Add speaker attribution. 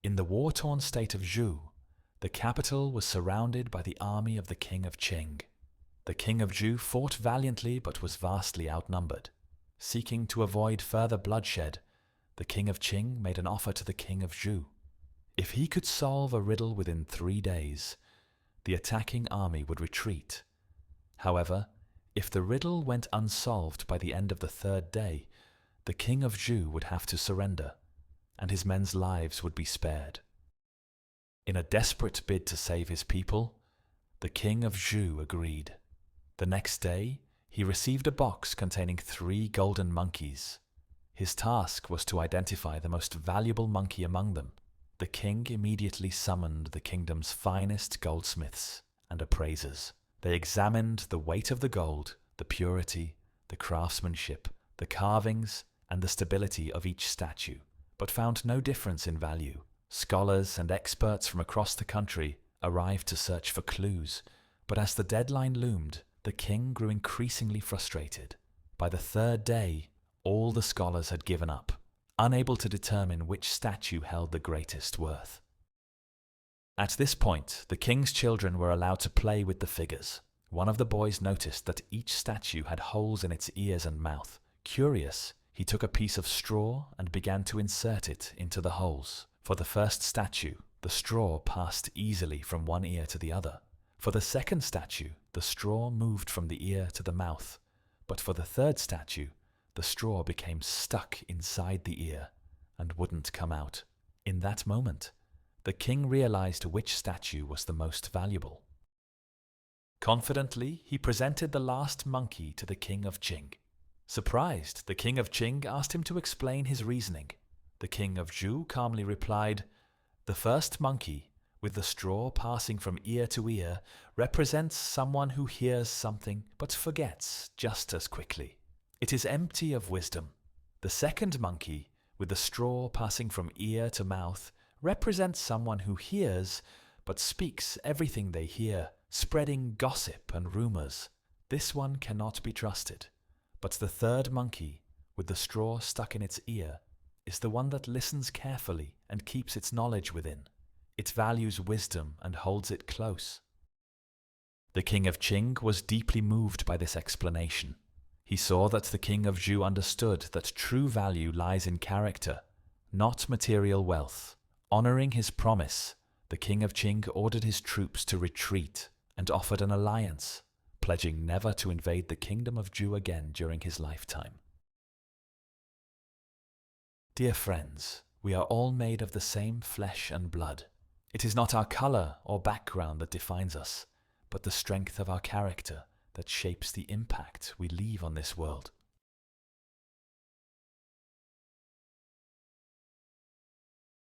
Speaker 1: In the war-torn state of Zhu, the capital was surrounded by the army of the King of Qing. The King of Zhu fought valiantly but was vastly outnumbered. Seeking to avoid further bloodshed, the King of Qing made an offer to the King of Zhu. If he could solve a riddle within 3 days, the attacking army would retreat. However, if the riddle went unsolved by the end of the 3rd day, the King of Zhu would have to surrender, and his men's lives would be spared. In a desperate bid to save his people, the King of Zhu agreed. The next day, he received a box containing 3 golden monkeys. His task was to identify the most valuable monkey among them. The king immediately summoned the kingdom's finest goldsmiths and appraisers. They examined the weight of the gold, the purity, the craftsmanship, the carvings, and the stability of each statue, but found no difference in value. Scholars and experts from across the country arrived to search for clues, but as the deadline loomed, the king grew increasingly frustrated. By the 3rd day, all the scholars had given up, unable to determine which statue held the greatest worth. At this point, the king's children were allowed to play with the figures. One of the boys noticed that each statue had holes in its ears and mouth. Curious, he took a piece of straw and began to insert it into the holes. For the first statue, the straw passed easily from one ear to the other. For the second statue, the straw moved from the ear to the mouth. But for the 3rd statue, the straw became stuck inside the ear and wouldn't come out. In that moment, the king realized which statue was the most valuable. Confidently, he presented the last monkey to the King of Qing. Surprised, the King of Qing asked him to explain his reasoning. The King of Zhu calmly replied, "The first monkey, with the straw passing from ear to ear, represents someone who hears something but forgets just as quickly. It is empty of wisdom. The second monkey, with the straw passing from ear to mouth, represents someone who hears but speaks everything they hear, spreading gossip and rumors. This one cannot be trusted. But the 3rd monkey, with the straw stuck in its ear, is the one that listens carefully and keeps its knowledge within. It values wisdom and holds it close." The King of Qing was deeply moved by this explanation. He saw that the King of Zhu understood that true value lies in character, not material wealth. Honoring his promise, the King of Qing ordered his troops to retreat and offered an alliance, pledging never to invade the kingdom of Zhu again during his lifetime. Dear friends, we are all made of the same flesh and blood. It is not our color or background that defines us, but the strength of our character that shapes the impact we leave on this world.